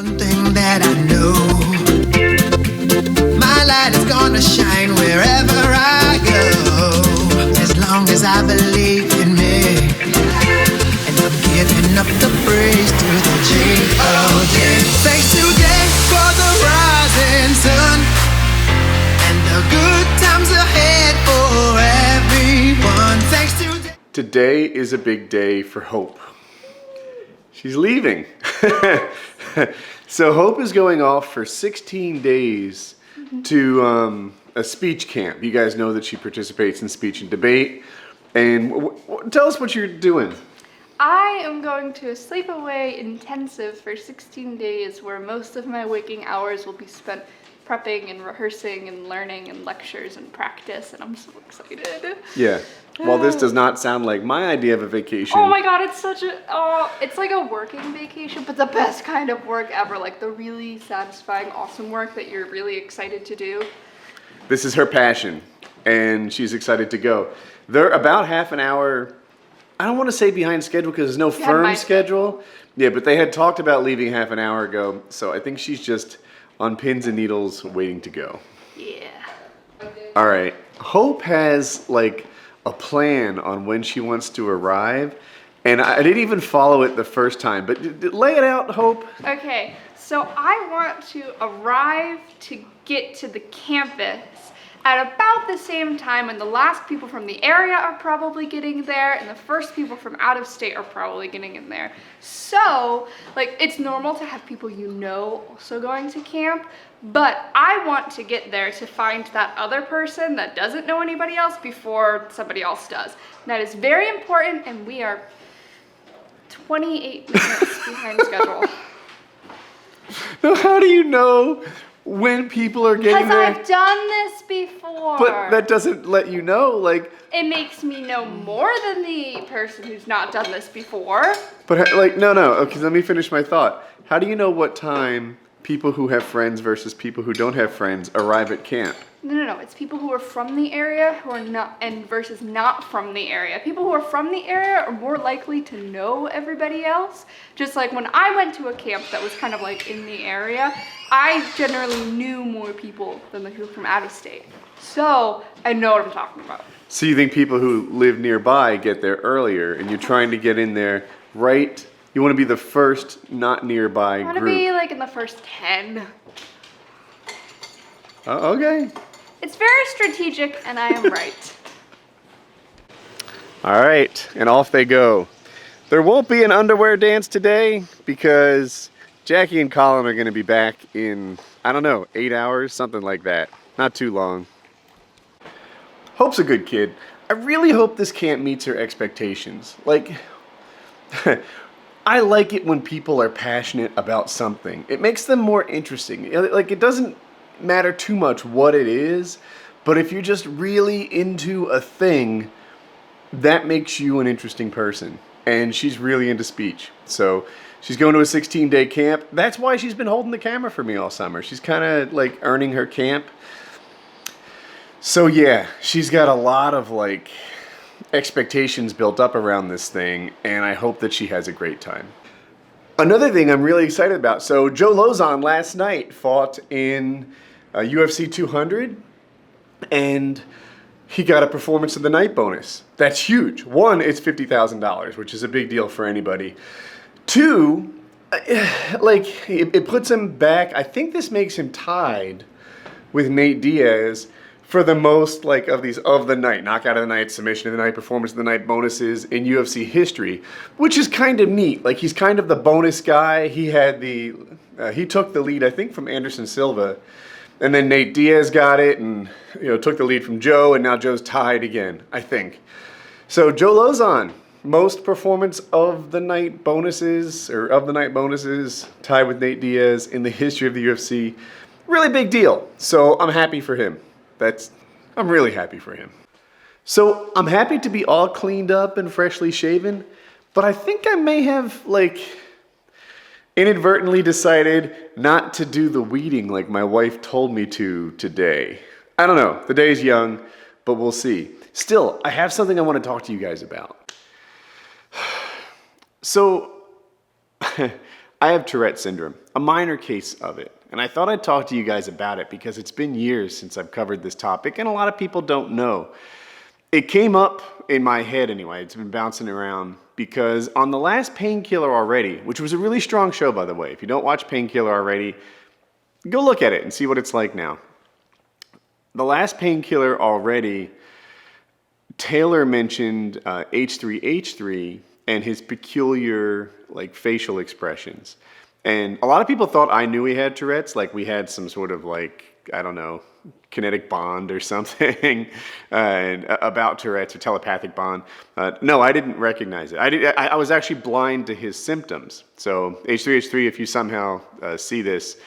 One thing that I know, my light is gonna shine wherever I go, as long as I believe in me, and I'm giving up the praise to the G-O-D. Thanks today for the rising sun, and the good times ahead for everyone. Thanks today. Today is a big day for Hope. She's leaving. So Hope is going off for 16 days to a speech camp. You guys know that she participates in speech and debate. And tell us what you're doing. I am going to a sleepaway intensive for 16 days where most of my waking hours will be spent prepping and rehearsing and learning and lectures and practice, and I'm so excited. Yeah. Well, this does not sound like my idea of a vacation. Oh my god, it's such a, it's like a working vacation, but the best kind of work ever, like the really satisfying, awesome work that you're really excited to do. This is her passion, and she's excited to go. They're about half an hour, I don't want to say behind schedule because there's no firm schedule. Yeah, but they had talked about leaving half an hour ago, so I think she's just on pins and needles waiting to go. Yeah. All right, Hope has like a plan on when she wants to arrive, and I didn't even follow it the first time, but lay it out, Hope. Okay, so I want to arrive to get to the campus at about the same time when the last people from the area are probably getting there and the first people from out of state are probably getting in there. So, like, it's normal to have people you know also going to camp, but I want to get there to find that other person that doesn't know anybody else before somebody else does. And that is very important, and we are 28 minutes behind schedule. Now, how do you know when people are getting there? Because I've done this before. But that doesn't let you know, like... It makes me know more than the person who's not done this before. But, like, no, okay, let me finish my thought. How do you know what time people who have friends versus people who don't have friends arrive at camp? No, it's people who are from the area who are not, and versus not from the area. People who are from the area are more likely to know everybody else. Just like when I went to a camp that was kind of like in the area, I generally knew more people than the people from out of state. So I know what I'm talking about. So you think people who live nearby get there earlier, and you're trying to get in there right? You want to be the first not nearby group. I want to be like in the first 10. Okay. It's very strategic, and I am right. All right, and off they go. There won't be an underwear dance today because Jackie and Colin are going to be back in, I don't know, 8 hours, something like that. Not too long. Hope's a good kid. I really hope this camp meets her expectations. Like, I like it when people are passionate about something. It makes them more interesting. Like, it doesn't matter too much what it is, but if you're just really into a thing, that makes you an interesting person. And she's really into speech. So she's going to a 16-day camp. That's why she's been holding the camera for me all summer. She's kind of like earning her camp. So yeah, she's got a lot of like expectations built up around this thing, and I hope that she has a great time. Another thing I'm really excited about. So Joe Lozon last night fought in UFC 200, and he got a Performance of the Night bonus. That's huge. One, it's $50,000, which is a big deal for anybody. Two, like, it puts him back. I think this makes him tied with Nate Diaz for the most, like, of these of the night, knockout of the night, submission of the night, performance of the night bonuses in UFC history, which is kind of neat. Like, he's kind of the bonus guy. He had the, he took the lead, I think, from Anderson Silva. And then Nate Diaz got it and, you know, took the lead from Joe, and now Joe's tied again, I think. So Joe Lozon, most performance of the night bonuses, tied with Nate Diaz in the history of the UFC. Really big deal. So I'm happy for him. I'm really happy for him. So I'm happy to be all cleaned up and freshly shaven, but I think I may have, like, inadvertently decided not to do the weeding like my wife told me to today. I don't know. The day's young, but we'll see. Still, I have something I want to talk to you guys about. So, I have Tourette's syndrome, a minor case of it. And I thought I'd talk to you guys about it because it's been years since I've covered this topic and a lot of people don't know. It came up in my head anyway, it's been bouncing around because on the last Painkiller Already, which was a really strong show by the way, if you don't watch Painkiller Already, go look at it and see what it's like now. The last Painkiller Already, Taylor mentioned H3H3 and his peculiar like facial expressions. And a lot of people thought I knew he had Tourette's, like we had some sort of like, I don't know, kinetic bond or something about Tourette's or telepathic bond. No, I didn't recognize it. I was actually blind to his symptoms. So H3H3, if you somehow see this,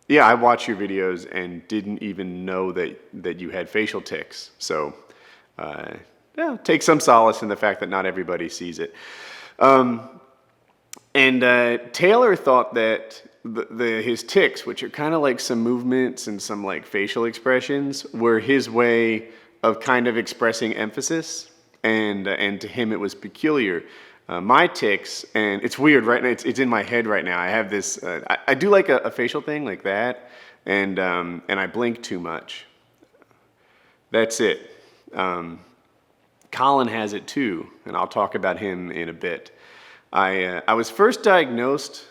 yeah, I watched your videos and didn't even know that you had facial tics. So yeah, take some solace in the fact that not everybody sees it. Taylor thought that his tics, which are kind of like some movements and some like facial expressions, were his way of kind of expressing emphasis, and to him it was peculiar. My tics, and it's weird right now, it's in my head right now. I have this, I do like a facial thing like that, and I blink too much. That's it. Colin has it too, and I'll talk about him in a bit. I was first diagnosed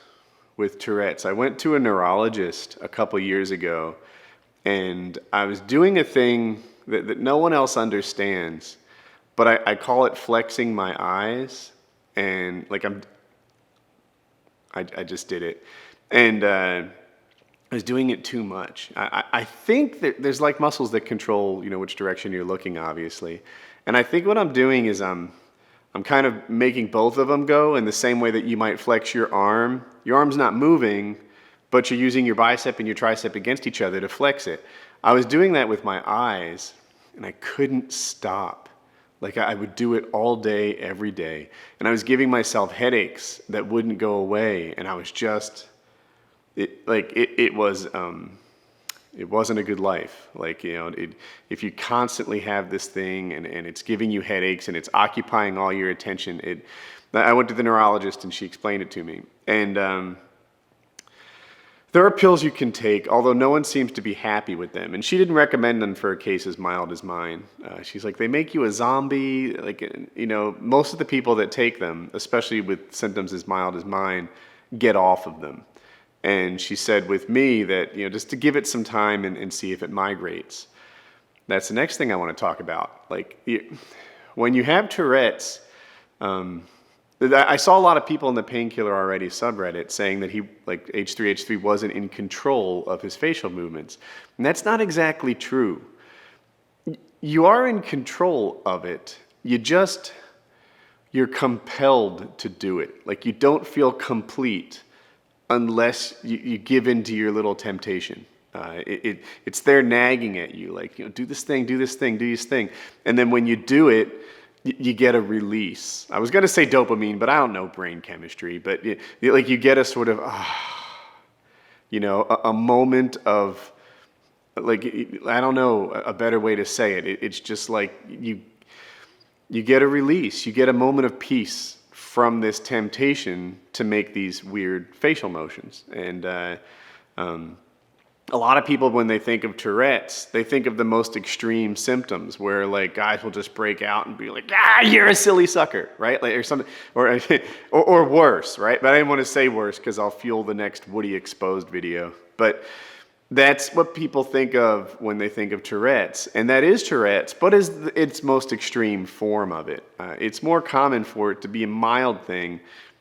with Tourette's. I went to a neurologist a couple years ago, and I was doing a thing that no one else understands, but I call it flexing my eyes, and like I just did it, and I was doing it too much. I think that there's like muscles that control, you know, which direction you're looking, obviously, and I think what I'm doing is I'm kind of making both of them go in the same way that you might flex your arm. Your arm's not moving, but you're using your bicep and your tricep against each other to flex it. I was doing that with my eyes, and I couldn't stop. Like I would do it all day, every day. And I was giving myself headaches that wouldn't go away, and I was just, it wasn't a good life. Like, you know, if you constantly have this thing and it's giving you headaches and it's occupying all your attention, I went to the neurologist and she explained it to me. And there are pills you can take, although no one seems to be happy with them. And she didn't recommend them for a case as mild as mine. She's like, they make you a zombie. Like, you know, most of the people that take them, especially with symptoms as mild as mine, get off of them. And she said with me that, you know, just to give it some time and see if it migrates. That's the next thing I want to talk about. Like, when you have Tourette's, I saw a lot of people in the Painkiller Already subreddit saying that he, like H3H3, wasn't in control of his facial movements. And that's not exactly true. You are in control of it. You're compelled to do it. Like, you don't feel complete unless you give in to your little temptation. It's there nagging at you, like, you know, do this thing, do this thing, do this thing. And then when you do it, you get a release. I was going to say dopamine, but I don't know brain chemistry. But you get a sort of, you know, a moment of, like, I don't know a better way to say it. It's just like you get a release. You get a moment of peace from this temptation to make these weird facial motions. And a lot of people, when they think of Tourette's, they think of the most extreme symptoms where like guys will just break out and be like, you're a silly sucker, right? Like, or something, or worse, right? But I didn't want to say worse because I'll fuel the next Woody exposed video. But that's what people think of when they think of Tourette's. And that is Tourette's, but is its most extreme form of it. It's more common for it to be a mild thing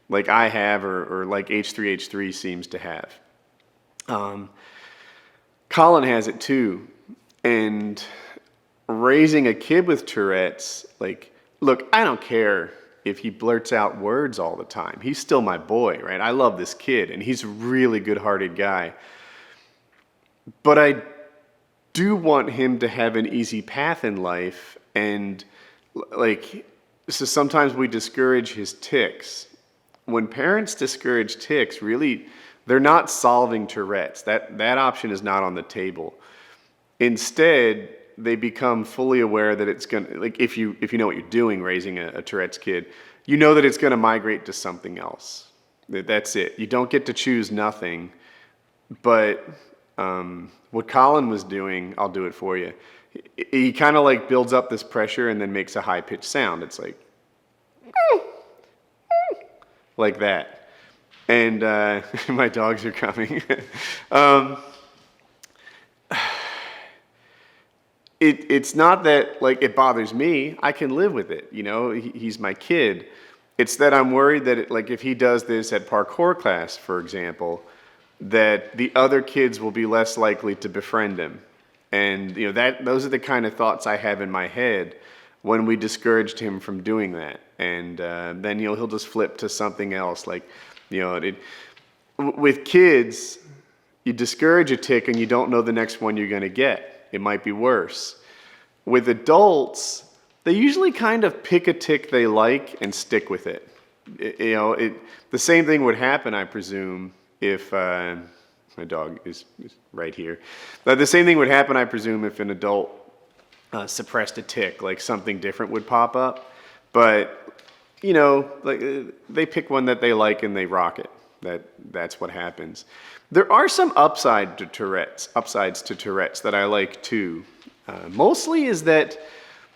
like I have or like H3H3 seems to have. Colin has it too. And raising a kid with Tourette's, like, look, I don't care if he blurts out words all the time. He's still my boy, right? I love this kid, and he's a really good-hearted guy. But I do want him to have an easy path in life, and like, so sometimes we discourage his tics. When parents discourage tics, really, they're not solving Tourette's. That option is not on the table. Instead, they become fully aware that it's gonna, like, if you know what you're doing raising a Tourette's kid, you know that it's gonna migrate to something else. That's it. You don't get to choose nothing. But what Colin was doing, I'll do it for you. He kind of like builds up this pressure and then makes a high-pitched sound. It's like that. And my dogs are coming. It's not that like it bothers me. I can live with it. You know, he's my kid. It's that I'm worried that like if he does this at parkour class, for example, that the other kids will be less likely to befriend him. And you know those are the kind of thoughts I have in my head when we discouraged him from doing that. And then he'll just flip to something else. Like, you know, with kids, you discourage a tick and you don't know the next one you're going to get. It might be worse. With adults, they usually kind of pick a tick they like and stick with it. The same thing would happen, I presume, if my dog is right here. The same thing would happen, I presume, if an adult suppressed a tick, like something different would pop up. But you know, like they pick one that they like and they rock it. That's what happens. There are some upsides to Tourette's that I like too. Mostly is that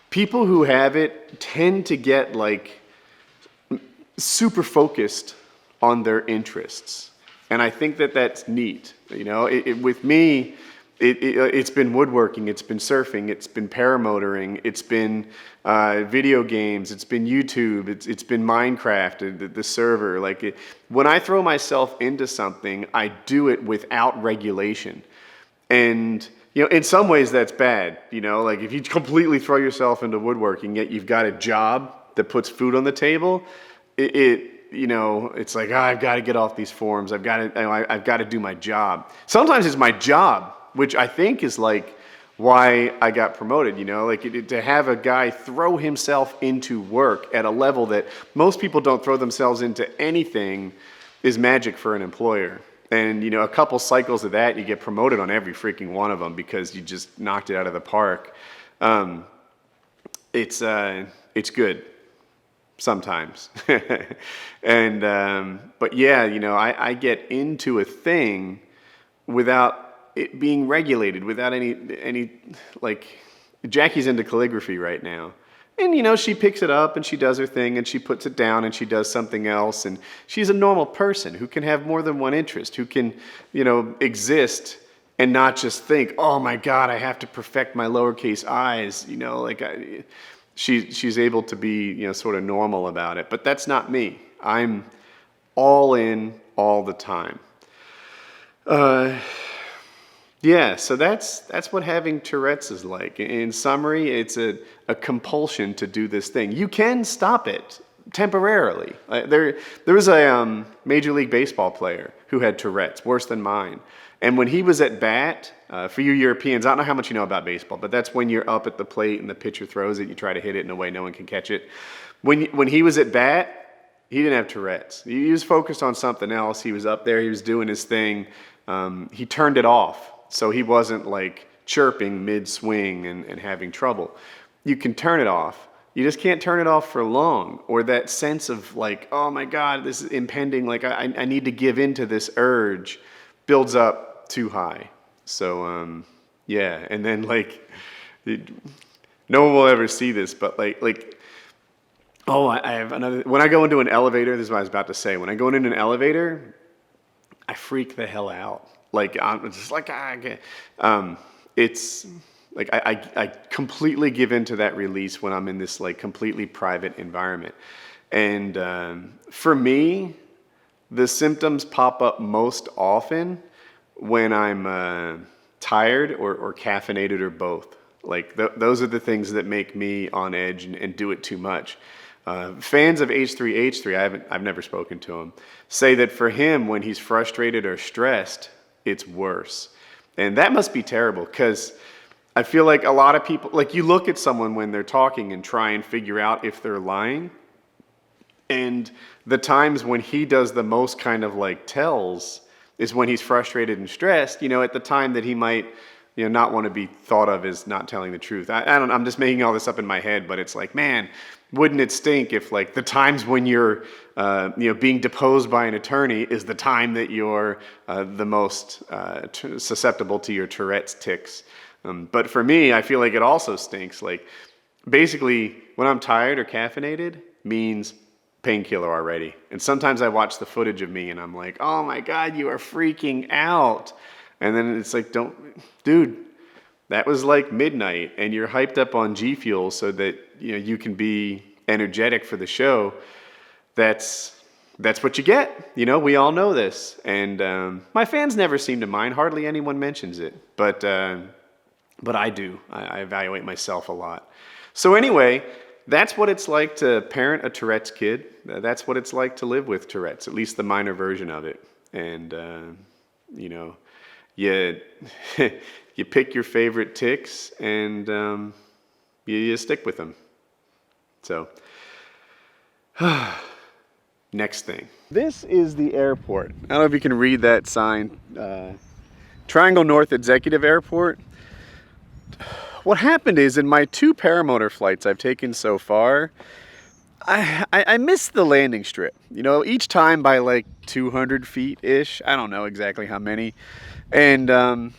people who have it tend to get like super focused on their interests. And I think that that's neat. You know, with me, it's been woodworking, it's been surfing, it's been paramotoring, it's been video games, it's been YouTube, it's been Minecraft, the server. Like when I throw myself into something, I do it without regulation. And you know, in some ways that's bad. You know, like if you completely throw yourself into woodworking, yet you've got a job that puts food on the table, you know, it's like, I've got to get off these forums. I've got to do my job. Sometimes it's my job, which I think is like why I got promoted, you know, like to have a guy throw himself into work at a level that most people don't throw themselves into anything is magic for an employer. And, you know, a couple cycles of that, you get promoted on every freaking one of them because you just knocked it out of the park. It's good. Sometimes. And but yeah, you know, I get into a thing without it being regulated, without any like Jackie's into calligraphy right now. And you know, she picks it up and she does her thing and she puts it down and she does something else, and she's a normal person who can have more than one interest, who can, you know, exist and not just think, oh my God, I have to perfect my lowercase i's, you know, like she's able to be, you know, sort of normal about it. But that's not me. I'm all in all the time. Yeah, so that's what having Tourette's is like. In summary, it's a compulsion to do this thing. You can stop it temporarily. There was a Major League Baseball player who had Tourette's, worse than mine. And when he was at bat, for you Europeans, I don't know how much you know about baseball, but that's when you're up at the plate and the pitcher throws it, you try to hit it in a way no one can catch it. When he was at bat, he didn't have Tourette's. He was focused on something else. He was up there, he was doing his thing. He turned it off, so he wasn't like chirping mid-swing and having trouble. You can turn it off. You just can't turn it off for long, or that sense of like, oh my God, this is impending, like I need to give in to this urge, builds up too high. So yeah, and then like no one will ever see this, but like oh, I have another. When I go into an elevator, this is what I was about to say. When I go into an elevator, I freak the hell out. Like I'm just like it's like I completely give into that release when I'm in this like completely private environment. And for me, the symptoms pop up most often when I'm tired or caffeinated or both. Like those are the things that make me on edge and do it too much. Fans of H3H3, I've never spoken to him, say that for him, when he's frustrated or stressed, it's worse. And that must be terrible, because I feel like a lot of people, like you look at someone when they're talking and try and figure out if they're lying. And the times when he does the most kind of like tells is when he's frustrated and stressed, you know, at the time that he might not want to be thought of as not telling the truth. I'm just making all this up in my head, but it's like, man, wouldn't it stink if like the times when you're, being deposed by an attorney is the time that you're the most susceptible to your Tourette's tics. But for me, I feel like it also stinks. Like basically when I'm tired or caffeinated means painkiller already. And sometimes I watch the footage of me and I'm like, oh my God, you are freaking out. And then it's like, dude, that was like midnight and you're hyped up on G Fuel so that, you can be energetic for the show. That's what you get. We all know this. And my fans never seem to mind. Hardly anyone mentions it. But I do. I evaluate myself a lot. So anyway, that's what it's like to parent a Tourette's kid. That's what it's like to live with Tourette's, at least the minor version of it. And, you pick your favorite tics and you stick with them. So, next thing. This is the airport. I don't know if you can read that sign. Triangle North Executive Airport. What happened is in my 2 paramotor flights I've taken so far, I missed the landing strip. Each time by like 200 feet-ish. I don't know exactly how many. And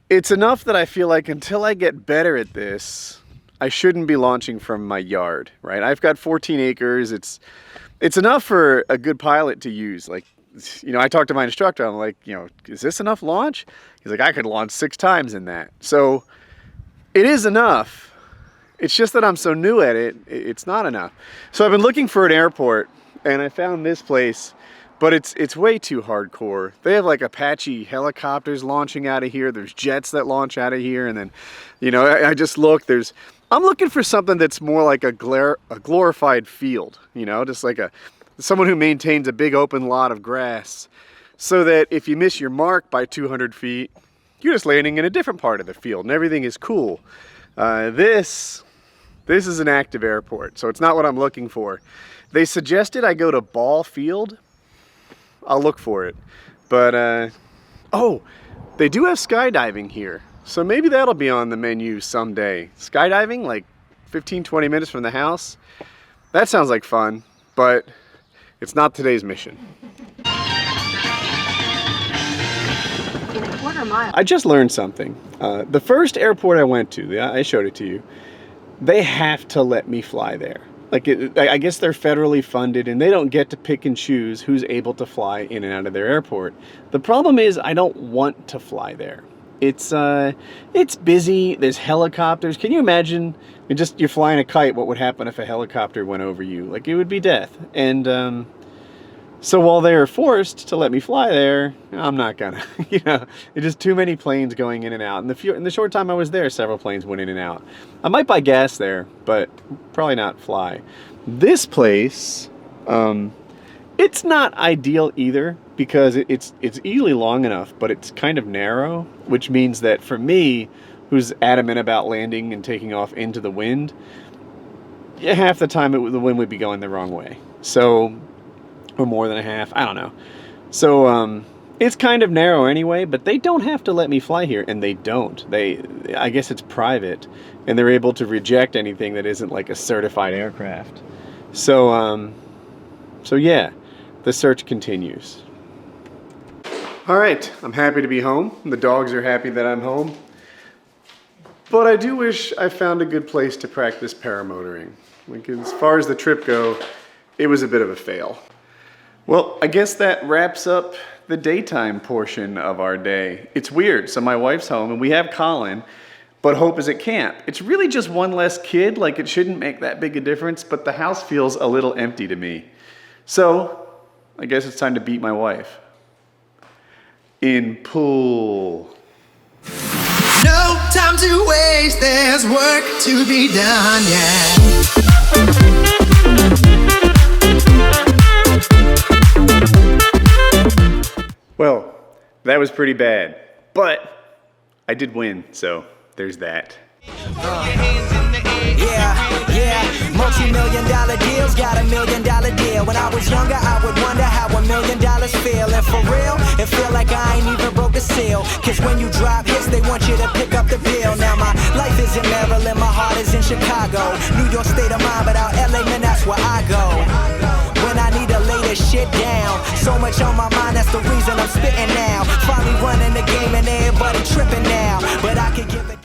it's enough that I feel like until I get better at this, I shouldn't be launching from my yard, right? I've got 14 acres. It's enough for a good pilot to use. Like, I talked to my instructor. I'm like, is this enough launch? He's like, I could launch 6 times in that. So it is enough. It's just that I'm so new at it, it's not enough. So I've been looking for an airport and I found this place, but it's way too hardcore. They have like Apache helicopters launching out of here. There's jets that launch out of here. And then, I just looked, I'm looking for something that's more like a glorified field, just like someone who maintains a big open lot of grass so that if you miss your mark by 200 feet, you're just landing in a different part of the field and everything is cool. This is an active airport, so it's not what I'm looking for. They suggested I go to Ball Field. I'll look for it. But, they do have skydiving here. So maybe that'll be on the menu someday. Skydiving, like 15-20 minutes from the house. That sounds like fun, but it's not today's mission. I just learned something. The first airport I went to, I showed it to you, they have to let me fly there. Like, I guess they're federally funded and they don't get to pick and choose who's able to fly in and out of their airport. The problem is I don't want to fly there. It's busy, there's helicopters. Can you imagine, you're flying a kite, what would happen if a helicopter went over you? Like, it would be death. And, so while they're forced to let me fly there, I'm not gonna, there's just too many planes going in and out. In the short time I was there, several planes went in and out. I might buy gas there, but probably not fly. This place, it's not ideal either because it's easily long enough, but it's kind of narrow, which means that for me, who's adamant about landing and taking off into the wind, half the time the wind would be going the wrong way. So, or more than a half, I don't know. So it's kind of narrow anyway, but they don't have to let me fly here, and they don't. I guess it's private, and they're able to reject anything that isn't like a certified aircraft. So yeah, the search continues. All right, I'm happy to be home. The dogs are happy that I'm home. But I do wish I found a good place to practice paramotoring. Like, as far as the trip go, it was a bit of a fail. Well, I guess that wraps up the daytime portion of our day. It's weird. So my wife's home and we have Colin, but Hope is at camp. It's really just one less kid. Like, it shouldn't make that big a difference, but the house feels a little empty to me. So I guess it's time to beat my wife. In pool. No time to waste, there's work to be done, yeah. Well, that was pretty bad, but I did win, so there's that. Yeah, multi-million-dollar deals got $1 million deal. When I was younger, I would wonder how $1 million feel. And for real, it feel like I ain't even broke the seal. Cause when you drop hits, they want you to Chicago. New York state of mind, but out LA, man, that's where I go. When I need to lay this shit down, so much on my mind, that's the reason I'm spitting now.